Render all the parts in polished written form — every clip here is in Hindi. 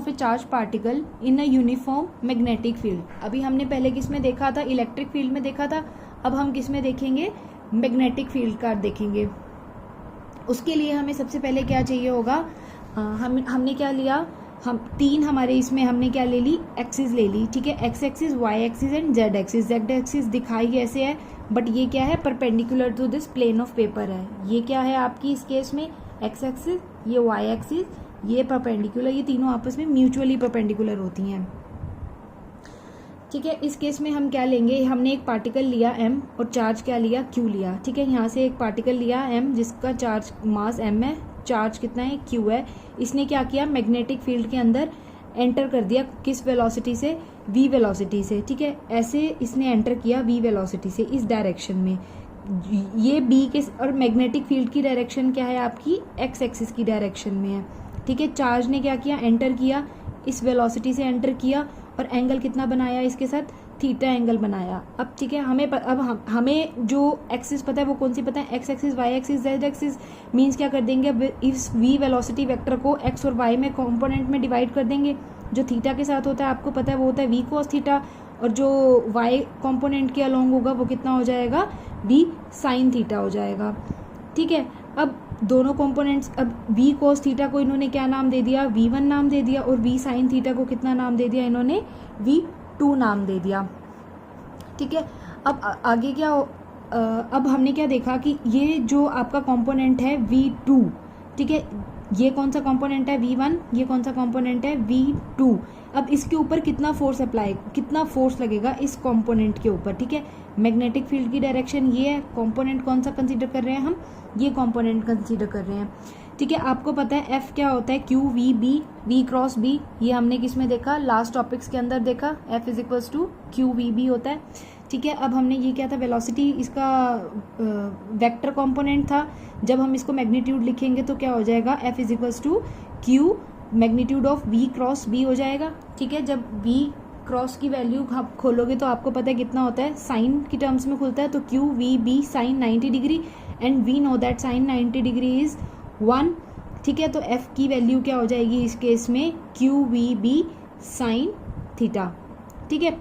Of A charge particle in a uniform magnetic field. अभी हमने पहले किस में देखा था, इलेक्ट्रिक फील्ड में देखा था, अब हम किस में देखेंगे, मैग्नेटिक फील्ड का देखेंगे। उसके लिए हमें सबसे पहले क्या चाहिए होगा, हमने क्या लिया, हम तीन हमारे इसमें हमने क्या ले ली, एक्सिस ले ली, ठीक है, x axis, Y axis and Z axis. Z axis दिखाई ऐसे है बट ये क्या है, perpendicular to this plane of paper है। ये क्या है आपकी इस केस में, एक्स एक्सिस, ये वाई एक्सिस, ये परपेंडिकुलर, ये तीनों आपस में म्यूचुअली परपेंडिकुलर होती हैं, ठीक है। इस केस में हम क्या लेंगे, हमने एक पार्टिकल लिया m और चार्ज क्या लिया, q लिया, ठीक है। यहाँ से एक पार्टिकल लिया m जिसका चार्ज मास m है, चार्ज कितना है, q है। इसने क्या किया, मैग्नेटिक फील्ड के अंदर एंटर कर दिया, किस वेलोसिटी से, v वेलोसिटी से, ठीक है। ऐसे इसने एंटर किया v वेलोसिटी से इस डायरेक्शन में, ये b के, और मैग्नेटिक फील्ड की डायरेक्शन क्या है आपकी, x एक्सिस की डायरेक्शन में है, ठीक है। चार्ज ने क्या किया, एंटर किया, इस वेलोसिटी से एंटर किया और एंगल कितना बनाया इसके साथ, थीटा एंगल बनाया। अब ठीक है, हमें जो एक्सिस पता है वो कौन सी पता है, x axis, Y axis, Z axis. Means क्या कर देंगे, अब इस वी वेलोसिटी वेक्टर को एक्स और वाई में कंपोनेंट में डिवाइड कर देंगे। जो थीटा के साथ होता है आपको पता है वो होता है वी कॉस थीटा, और जो वाई कंपोनेंट के अलोंग होगा वो कितना हो जाएगा, वी साइन थीटा हो जाएगा, ठीक है। अब दोनों कंपोनेंट्स, अब v cos थीटा को इन्होंने क्या नाम दे दिया, v1 नाम दे दिया, और v sin थीटा को कितना नाम दे दिया इन्होंने, v2 नाम दे दिया, ठीक है। अब आगे क्या अब हमने क्या देखा कि ये जो आपका कंपोनेंट है v2, ठीक है, ये कौन सा कंपोनेंट है v1, ये कौन सा कंपोनेंट है v2। अब इसके ऊपर कितना फोर्स लगेगा इस कंपोनेंट के ऊपर, ठीक है। मैग्नेटिक फील्ड की डायरेक्शन ये है, कंपोनेंट कौन सा कंसीडर कर रहे हैं हम, ये कंपोनेंट कंसीडर कर रहे हैं, ठीक है। आपको पता है एफ क्या होता है, q v B, v cross B, ये हमने किस में देखा, लास्ट टॉपिक्स के अंदर देखा, F is equals to q v B होता है, ठीक है। अब हमने ये क्या था, वेलोसिटी इसका वेक्टर कंपोनेंट था, जब हम इसको मैग्नीट्यूड लिखेंगे तो क्या हो जाएगा, F is equals to q magnitude of v cross B हो जाएगा, ठीक है। जब वी क्रॉस की वैल्यू आप खोलोगे तो आपको पता है कितना होता है, साइन की टर्म्स में खुलता है, तो q v B sine 90 degree and we know that sine 90 degree is 1, ठीक है। तो एफ की वैल्यू क्या हो जाएगी इस केस में, q v B sine theta, ठीक है।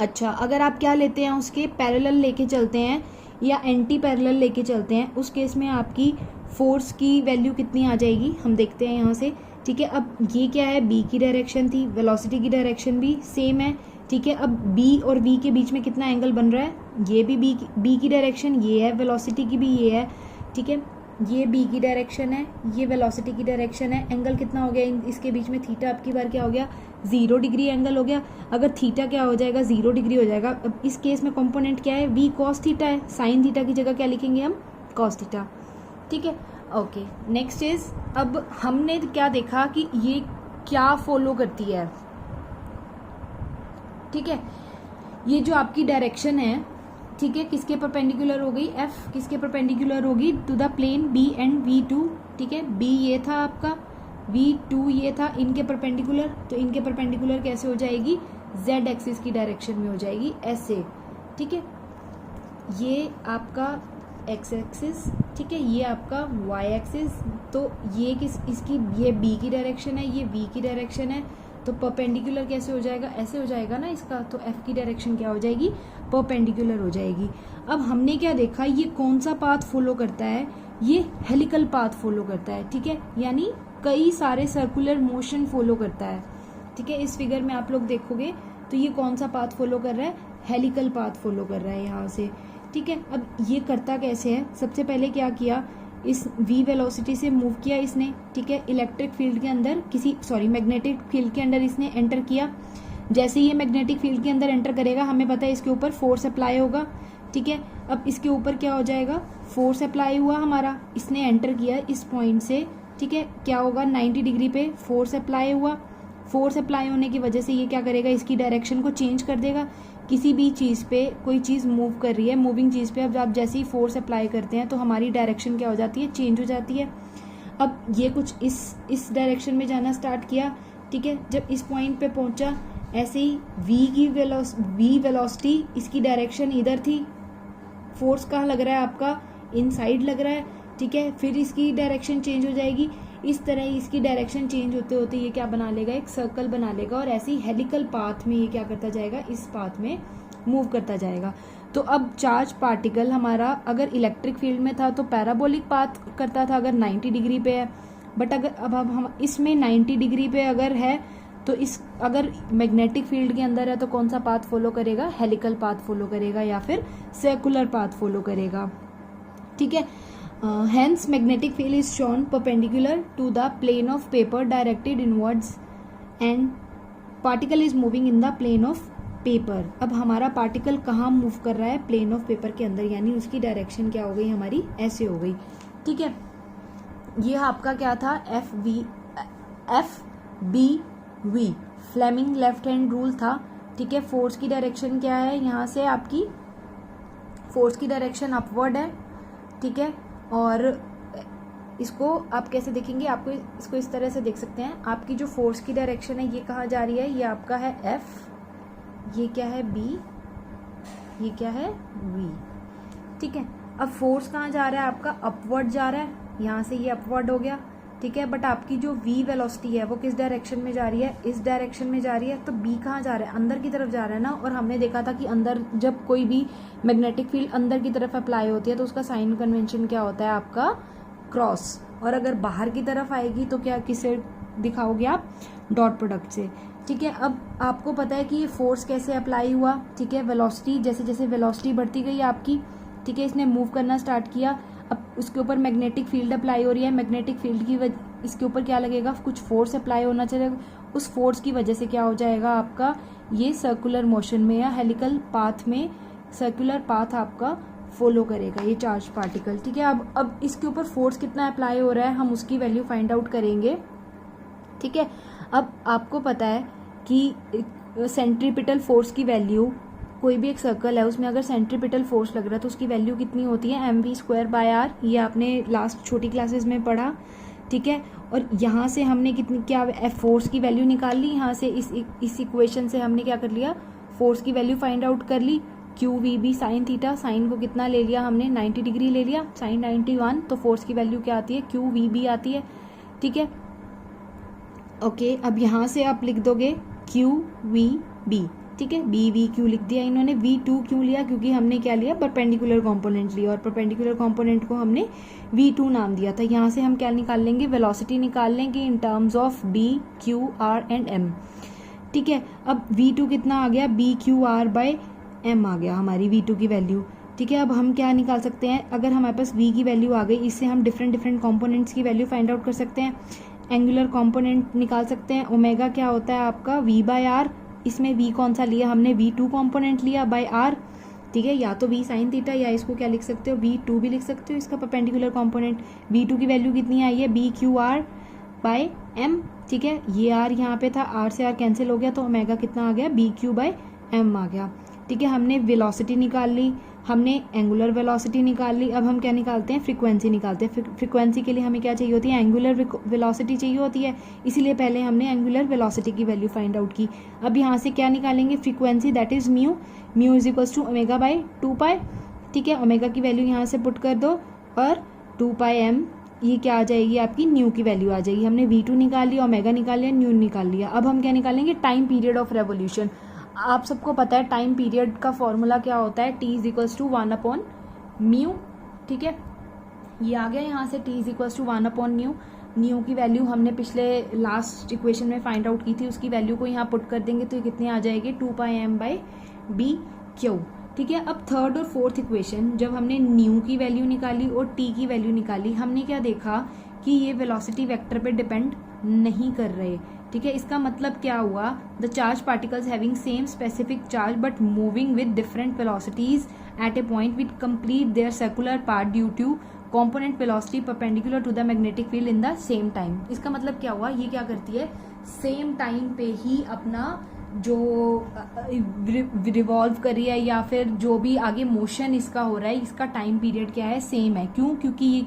अच्छा, अगर आप क्या लेते हैं, उसके पैरेलल लेके चलते हैं या एंटी पैरेलल लेके चलते हैं, उस केस में आपकी फोर्स की वैल्यू कितनी आ जाएगी, हम देखते हैं यहाँ से, ठीक है। अब ये क्या है, बी की डायरेक्शन थी, वेलोसिटी की डायरेक्शन भी सेम है, ठीक है। अब बी और वी के बीच में कितना एंगल बन रहा है, ये भी बी की डायरेक्शन ये है, वेलोसिटी की भी ये है, ठीक है। ये बी की डायरेक्शन है, ये वेलोसिटी की डायरेक्शन है, एंगल कितना हो गया इसके बीच में, थीटा आपकी बार क्या हो गया, 0 डिग्री एंगल हो गया। अगर थीटा क्या हो जाएगा, 0 डिग्री हो जाएगा। अब इस केस में कंपोनेंट क्या है, वी कॉस थीटा है, साइन थीटा की जगह क्या लिखेंगे हम, कॉस थीटा, ठीक है। ओके, नेक्स्ट इज, अब हमने क्या देखा कि ये क्या फॉलो करती है, ठीक है। ये जो आपकी डायरेक्शन है, ठीक है, किसके परपेंडिकुलर हो गई, एफ किसके परपेंडिकुलर होगी, to the plane B and v2, ठीक है। बी ये था आपका, v2 ये था, इनके परपेंडिकुलर, तो इनके परपेंडिकुलर कैसे हो जाएगी, z एक्सिस की डायरेक्शन में हो जाएगी ऐसे, ठीक है। ये आपका एक्स एक्सिस, ठीक है, ये आपका वाई एक्सिस, तो ये इसकी ये बी की डायरेक्शन है, ये वी की डायरेक्शन है, तो परपेंडिकुलर कैसे हो जाएगा, ऐसे हो जाएगा ना इसका, तो एफ की डायरेक्शन क्या हो जाएगी, परपेंडिकुलर हो जाएगी। अब हमने क्या देखा, ये कौन सा पाथ फॉलो करता है, ये हेलिकल पाथ फॉलो करता है, ठीक है, यानी कई सारे सर्कुलर मोशन फॉलो करता है, ठीक है। इस फिगर में आप लोग देखोगे तो ये कौन सा पाथ फॉलो कर रहा है, हेलिकल पाथ फॉलो कर रहा है यहाँ से, ठीक है। अब ये करता कैसे है, सबसे पहले क्या किया, इस v वेलोसिटी से मूव किया इसने, ठीक है, इलेक्ट्रिक फील्ड के अंदर मैग्नेटिक फील्ड के अंदर इसने एंटर किया। जैसे ये मैग्नेटिक फील्ड के अंदर एंटर करेगा, हमें पता है इसके ऊपर फोर्स अप्लाई होगा, ठीक है। अब इसके ऊपर क्या हो जाएगा, फोर्स अप्लाई हुआ हमारा, इसने एंटर किया इस पॉइंट से, ठीक है, क्या होगा, 90 डिग्री पे फोर्स अप्लाई हुआ। फोर्स अप्लाई होने की वजह से ये क्या करेगा, इसकी डायरेक्शन को चेंज कर देगा। किसी भी चीज़ पे कोई चीज़ मूव कर रही है, मूविंग चीज़ पे अब आप जैसे ही फोर्स अप्लाई करते हैं तो हमारी डायरेक्शन क्या हो जाती है, चेंज हो जाती है। अब ये कुछ इस डायरेक्शन में जाना स्टार्ट किया, ठीक है। जब इस पॉइंट पे पहुंचा, ऐसे ही वी वेलोसिटी, इसकी डायरेक्शन इधर थी, फोर्स कहाँ लग रहा है आपका, इनसाइड लग रहा है, ठीक है। फिर इसकी डायरेक्शन चेंज हो जाएगी, इस तरह इसकी डायरेक्शन चेंज होते होते ये क्या बना लेगा, एक सर्कल बना लेगा और ऐसे ही हेलिकल पाथ में ये क्या करता जाएगा, इस पाथ में मूव करता जाएगा। तो अब चार्ज पार्टिकल हमारा अगर इलेक्ट्रिक फील्ड में था तो पैराबोलिक पाथ करता था अगर 90 डिग्री पे है, बट अगर अब हम इसमें 90 डिग्री पे अगर है तो इस अगर मैग्नेटिक फील्ड के अंदर है तो कौन सा पाथ फॉलो करेगा, हेलिकल पाथ फॉलो करेगा या फिर सर्कुलर पाथ फॉलो करेगा। ठीक है, hence magnetic field is shown perpendicular to the plane of paper directed inwards and particle is moving in the plane of paper. अब हमारा पार्टिकल कहाँ मूव कर रहा है, प्लेन ऑफ पेपर के अंदर, यानी उसकी डायरेक्शन क्या हो गई हमारी, ऐसे हो गई। ठीक है, ये आपका क्या था, FBV Fleming left hand rule था। ठीक है, फोर्स की डायरेक्शन क्या है, यहाँ से आपकी फोर्स की डायरेक्शन अपवर्ड है। ठीक है, और इसको आप कैसे देखेंगे, आपको इसको इस तरह से देख सकते हैं, आपकी जो फोर्स की डायरेक्शन है ये कहाँ जा रही है, ये आपका है F, ये क्या है B, ये क्या है V। ठीक है, अब फोर्स कहाँ जा रहा है आपका, अपवर्ड जा रहा है, यहाँ से ये अपवर्ड हो गया। ठीक है, बट आपकी जो V वेलोसिटी है वो किस डायरेक्शन में जा रही है, इस डायरेक्शन में जा रही है। तो B कहाँ जा रहा है, अंदर की तरफ जा रहा है ना। और हमने देखा था कि अंदर जब कोई भी मैग्नेटिक फील्ड अंदर की तरफ अप्लाई होती है तो उसका साइन कन्वेंशन क्या होता है आपका, क्रॉस। और अगर बाहर की तरफ आएगी तो क्या, किससे दिखाओगे आप, डॉट प्रोडक्ट से। ठीक है, अब आपको पता है कि ये फोर्स कैसे अप्लाई हुआ। ठीक है, वेलोसिटी जैसे जैसे वेलोसिटी बढ़ती गई आपकी, ठीक है, इसने मूव करना स्टार्ट किया। अब उसके ऊपर मैग्नेटिक फील्ड अप्लाई हो रही है, मैग्नेटिक फील्ड की इसके ऊपर क्या लगेगा, कुछ फोर्स अप्लाई होना चाहिए। उस फोर्स की वजह से क्या हो जाएगा आपका, ये सर्कुलर मोशन में या हेलिकल पाथ में सर्कुलर पाथ आपका फॉलो करेगा ये चार्ज पार्टिकल। ठीक है, अब इसके ऊपर फोर्स कितना अप्लाई हो रहा है हम उसकी वैल्यू फाइंड आउट करेंगे। ठीक है, अब आपको पता है कि सेंट्रीपिटल फोर्स की वैल्यू, कोई भी एक सर्कल है उसमें अगर सेंट्रीपिटल फोर्स लग रहा है तो उसकी वैल्यू कितनी होती है, mv²/r। ये आपने लास्ट छोटी क्लासेस में पढ़ा। ठीक है, और यहाँ से हमने कितनी क्या फोर्स की वैल्यू निकाल ली, यहाँ से इस इक्वेशन से हमने क्या कर लिया, फोर्स की वैल्यू फाइंड आउट कर ली। QVB साइन थीटा, साइन को कितना ले लिया हमने, 90 डिग्री ले लिया, साइन 91, तो फोर्स की वैल्यू क्या आती है, QVB आती है। ठीक है, ओके, अब यहाँ से आप लिख दोगे QVB। ठीक है, BVQ लिख दिया इन्होंने। V2 क्यों लिया, क्योंकि हमने क्या लिया, परपेंडिकुलर कंपोनेंट लिया और परपेंडिकुलर कंपोनेंट को हमने V2 नाम दिया था। यहाँ से हम क्या निकाल लेंगे, वेलोसिटी निकाल लेंगे in terms of B, Q, R and M। ठीक है, अब V2 कितना आ गया, BQR/M आ गया हमारी V2 की वैल्यू। ठीक है, अब हम क्या निकाल सकते हैं, अगर हमारे पास V की वैल्यू आ गई, इससे हम डिफरेंट कंपोनेंट्स की वैल्यू फाइंड आउट कर सकते हैं। एंगुलर कंपोनेंट निकाल सकते हैं, ओमेगा क्या होता है आपका, V/R। इसमें V कौन सा लिया हमने, V2 कंपोनेंट लिया बाय R। ठीक है, या तो V साइन थीटा या इसको क्या लिख सकते हो, V2 भी लिख सकते हो, इसका परपेंडिकुलर कंपोनेंट। V2 की वैल्यू कितनी आई है, BQR/M। ठीक है, ये R यहाँ पे था, R से R कैंसिल हो गया तो ओमेगा कितना आ गया, BQ/M आ गया। ठीक है, हमने वेलोसिटी निकाल ली, हमने एंगुलर वेलोसिटी निकाल ली। अब हम क्या निकालते हैं, फ्रीक्वेंसी निकालते हैं। फ्रीक्वेंसी के लिए हमें क्या चाहिए होती है, एंगुलर वेलोसिटी चाहिए होती है, इसीलिए पहले हमने एंगुलर वेलोसिटी की वैल्यू फाइंड आउट की। अब यहाँ से क्या निकालेंगे, frequency, that is mu is equals to ओमेगा/2π। ठीक है, ओमेगा की वैल्यू यहाँ से पुट कर दो और 2πm, ये क्या आ जाएगी आपकी, न्यू की वैल्यू आ जाएगी। हमने V2 निकाल लिया, ओमेगा निकाल लिया, न्यू निकाल लिया। अब हम क्या निकालेंगे, टाइम पीरियड ऑफ रेवोल्यूशन। आप सबको पता है टाइम पीरियड का फॉर्मूला क्या होता है, T=1/μ। ठीक है, ये आ गया यहाँ से, T=1/μ। न्यू की वैल्यू हमने पिछले लास्ट इक्वेशन में फाइंड आउट की थी, उसकी वैल्यू को यहाँ पुट कर देंगे तो ये कितनी आ जाएगी, 2πm/BQ। ठीक है, अब थर्ड और फोर्थ इक्वेशन, जब हमने न्यू की वैल्यू निकाली और टी की वैल्यू निकाली, हमने क्या देखा कि ये वेलोसिटी वेक्टर पे डिपेंड नहीं कर रहे। ठीक है, इसका मतलब क्या हुआ, the charge particles having same specific charge but moving with different velocities at a point with complete their circular part due to component velocity perpendicular to the magnetic field in the same time. इसका मतलब क्या हुआ, ये क्या करती है, सेम टाइम पे ही अपना जो रिवॉल्व कर रही है या फिर जो भी आगे मोशन इसका हो रहा है, इसका टाइम पीरियड क्या है, सेम है। क्यों, क्योंकि ये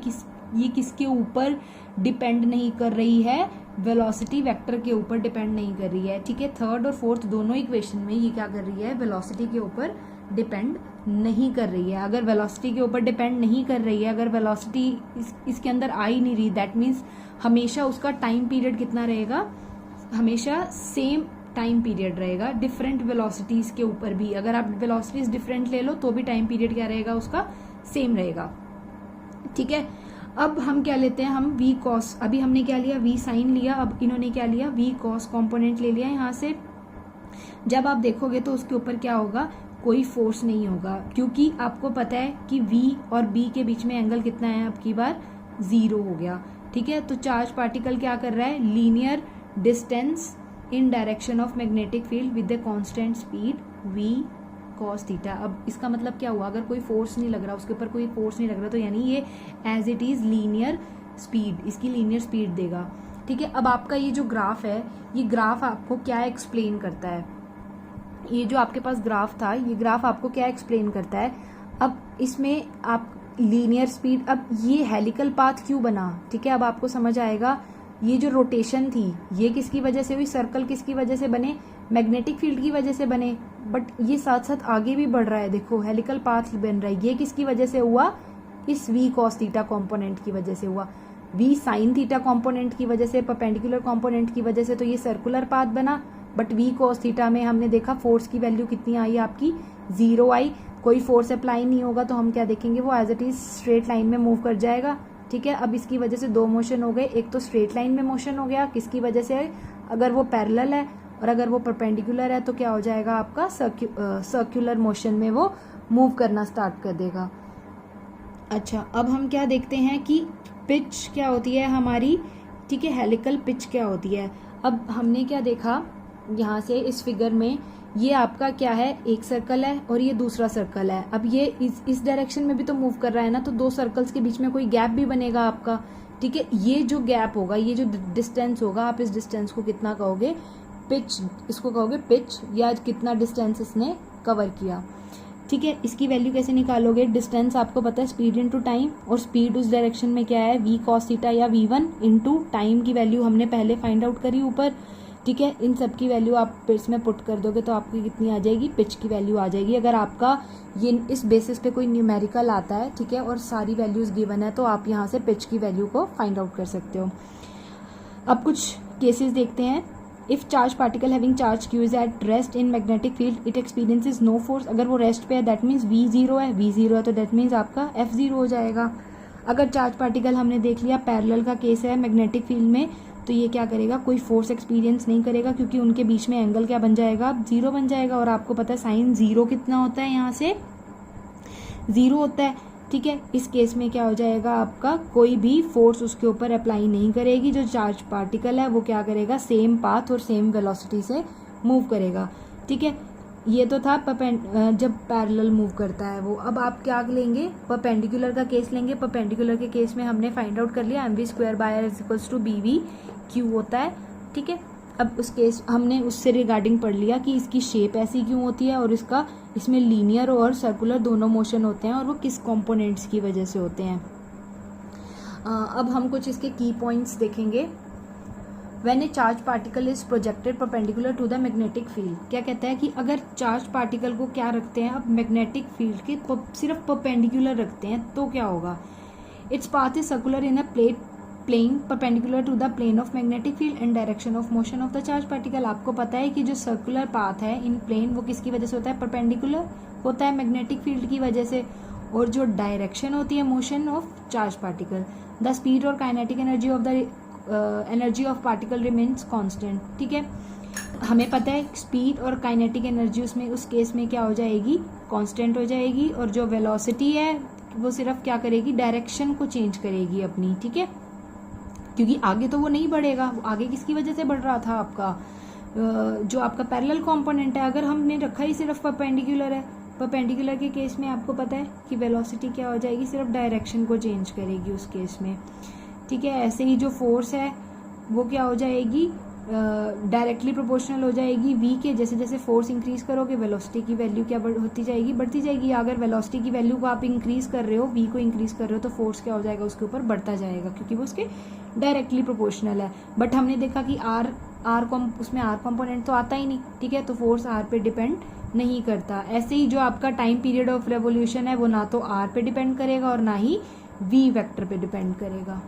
किसके ऊपर डिपेंड नहीं कर रही है, वेलोसिटी वेक्टर के ऊपर डिपेंड नहीं कर रही है। ठीक है, थर्ड और फोर्थ दोनों इक्वेशन में ये क्या कर रही है, वेलोसिटी के ऊपर डिपेंड नहीं कर रही है। अगर वेलोसिटी के ऊपर डिपेंड नहीं कर रही है, अगर वेलोसिटी इसके अंदर आ ही नहीं रही, दैट मीन्स हमेशा उसका टाइम पीरियड कितना रहेगा, हमेशा सेम टाइम पीरियड रहेगा डिफरेंट वेलोसिटीज के ऊपर भी। अगर आप वेलोसिटीज डिफरेंट ले लो तो भी टाइम पीरियड क्या रहेगा, उसका सेम रहेगा। ठीक है, अब हम क्या लेते हैं, हम v cos, अभी हमने क्या लिया, v sin लिया, अब इन्होंने क्या लिया, v cos कंपोनेंट ले लिया यहाँ से। जब आप देखोगे तो उसके ऊपर क्या होगा, कोई फोर्स नहीं होगा, क्योंकि आपको पता है कि v और b के बीच में एंगल कितना है, अब की बार 0 हो गया। ठीक है, तो चार्ज पार्टिकल क्या कर रहा है, linear distance in direction of magnetic field with the constant speed v cos theta. अब इसका मतलब क्या हुआ, अगर कोई फोर्स नहीं लग रहा, उसके ऊपर कोई फोर्स नहीं लग रहा, तो यानी ये as it is linear speed, इसकी लीनियर स्पीड देगा। ठीक है, अब आपका ये जो ग्राफ है, ये ग्राफ आपको क्या एक्सप्लेन करता है, ये जो आपके पास ग्राफ था, ये ग्राफ आपको क्या एक्सप्लेन करता है। अब इसमें आप लीनियर स्पीड, अब ये हेलिकल पाथ क्यों बना, ठीक है, अब आपको समझ आएगा। ये जो रोटेशन थी ये किसकी वजह से हुई, सर्कल किसकी वजह से बने, मैग्नेटिक फील्ड की वजह से बने, बट ये साथ साथ आगे भी बढ़ रहा है, देखो हेलिकल पाथ बन रहा है, ये किसकी वजह से हुआ, इस v cos थीटा कंपोनेंट की वजह से हुआ, v sin थीटा कंपोनेंट की वजह से, परपेंडिकुलर कंपोनेंट की वजह से, तो ये सर्कुलर पाथ बना। बट v cos थीटा में हमने देखा फोर्स की वैल्यू कितनी आई, आपकी 0 आई, कोई फोर्स अप्लाई नहीं होगा, तो हम क्या देखेंगे, वो as it is straight line में मूव कर जाएगा। ठीक है, अब इसकी वजह से दो मोशन हो गए, एक तो स्ट्रेट लाइन में मोशन हो गया, किसकी वजह से, अगर वो पैरेलल है, और अगर वो परपेंडिकुलर है तो क्या हो जाएगा, आपका सर्कुलर मोशन में वो मूव करना स्टार्ट कर देगा। अच्छा, अब हम क्या देखते हैं कि पिच क्या होती है हमारी, ठीक है, हेलिकल पिच क्या होती है। अब हमने क्या देखा यहाँ से इस फिगर में, ये आपका क्या है, एक सर्कल है और ये दूसरा सर्कल है। अब ये इस डायरेक्शन में भी तो मूव कर रहा है ना, तो दो सर्कल्स के बीच में कोई गैप भी बनेगा आपका। ठीक है, ये जो गैप होगा, ये जो डिस्टेंस होगा, आप इस डिस्टेंस को कितना कहोगे, पिच, इसको कहोगे पिच, या कितना डिस्टेंस इसने कवर किया। ठीक है, इसकी वैल्यू कैसे निकालोगे, डिस्टेंस आपको पता है स्पीड इंटू टाइम, और स्पीड उस डायरेक्शन में क्या है, v cos थीटा या v1 इंटू टाइम की वैल्यू हमने पहले फाइंड आउट करी ऊपर। ठीक है, इन सब की वैल्यू आप इसमें पुट कर दोगे तो आपकी कितनी आ जाएगी, पिच की वैल्यू आ जाएगी। अगर आपका ये इस बेसिस पे कोई न्यूमेरिकल आता है, ठीक है, और सारी वैल्यूज गिवन है, तो आप यहाँ से पिच की वैल्यू को फाइंड आउट कर सकते हो। अब कुछ केसेस देखते हैं। If charge particle having charge q is at rest in magnetic field, it experiences no force. अगर वो रेस्ट पे है दैट मीन्स v0 है, v0 है तो दैट मीन्स आपका f0 हो जाएगा। अगर चार्ज पार्टिकल हमने देख लिया पैरेलल का केस है मैग्नेटिक फील्ड में, तो ये क्या करेगा, कोई फोर्स एक्सपीरियंस नहीं करेगा, क्योंकि उनके बीच में एंगल क्या बन जाएगा, 0 बन जाएगा। और आपको पता है साइन 0 कितना होता है, यहाँ से 0 होता है। ठीक है, इस केस में क्या हो जाएगा, आपका कोई भी फोर्स उसके ऊपर अप्लाई नहीं करेगी। जो चार्ज पार्टिकल है वो क्या करेगा, सेम पाथ और सेम वेलोसिटी से मूव करेगा। ठीक है, ये तो था जब पैरेलल मूव करता है वो। अब आप क्या लेंगे, परपेंडिकुलर का केस लेंगे। परपेंडिकुलर के केस में हमने फाइंड आउट कर लिया mv² / bv q होता है। ठीक है, अब उस केस हमने उससे रिगार्डिंग पढ़ लिया कि इसकी शेप ऐसी क्यों होती है, और इसमें लीनियर और सर्कुलर दोनों मोशन होते हैं, और वो किस कंपोनेंट्स की वजह से होते हैं। अब हम कुछ इसके की पॉइंट्स देखेंगे। When a charge particle is projected perpendicular to the magnetic field, क्या कहता है कि अगर चार्ज पार्टिकल को क्या रखते हैं, अब मैग्नेटिक फील्ड के सिर्फ परपेंडिकुलर रखते हैं तो क्या होगा, its path is circular in a plane perpendicular to the plane of magnetic field and direction of motion of the charge particle. आपको पता है कि जो सर्कुलर पाथ है इन प्लेन, वो किसकी वजह से होता है, परपेंडिकुलर होता है मैग्नेटिक फील्ड की वजह से, और जो डायरेक्शन होती है motion of charge particle, the speed और kinetic energy of the energy of particle remains constant. ठीक है, हमें पता है स्पीड और काइनेटिक एनर्जी उसमें उस केस में क्या हो जाएगी, कांस्टेंट हो जाएगी, और जो वेलोसिटी है वो सिर्फ क्या करेगी, डायरेक्शन को चेंज करेगी अपनी। ठीक है, क्योंकि आगे तो वो नहीं बढ़ेगा, आगे किसकी वजह से बढ़ रहा था, आपका जो आपका पैरेलल कंपोनेंट है। अगर हमने रखा ही सिर्फ परपेंडिकुलर है, परपेंडिकुलर के केस में आपको पता है कि वेलोसिटी क्या हो जाएगी, सिर्फ डायरेक्शन को चेंज करेगी उस केस में। ठीक है, ऐसे ही जो फोर्स है वो क्या हो जाएगी, डायरेक्टली प्रोपोर्शनल हो जाएगी v के। जैसे जैसे फोर्स इंक्रीज करोगे वेलोसिटी की वैल्यू क्या होती जाएगी, बढ़ती जाएगी। अगर वेलोसिटी की वैल्यू को आप इंक्रीज कर रहे हो, v को इंक्रीज कर रहे हो, तो फोर्स क्या हो जाएगा, उसके ऊपर बढ़ता जाएगा, क्योंकि वो उसके डायरेक्टली प्रोपोर्शनल है। बट हमने देखा कि उसमें r कंपोनेंट तो आता ही नहीं। ठीक है, तो फोर्स r पे डिपेंड नहीं करता। ऐसे ही जो आपका टाइम पीरियड ऑफ रेवोल्यूशन है वो ना तो आर पे डिपेंड करेगा और ना ही वी वेक्टर पे डिपेंड करेगा।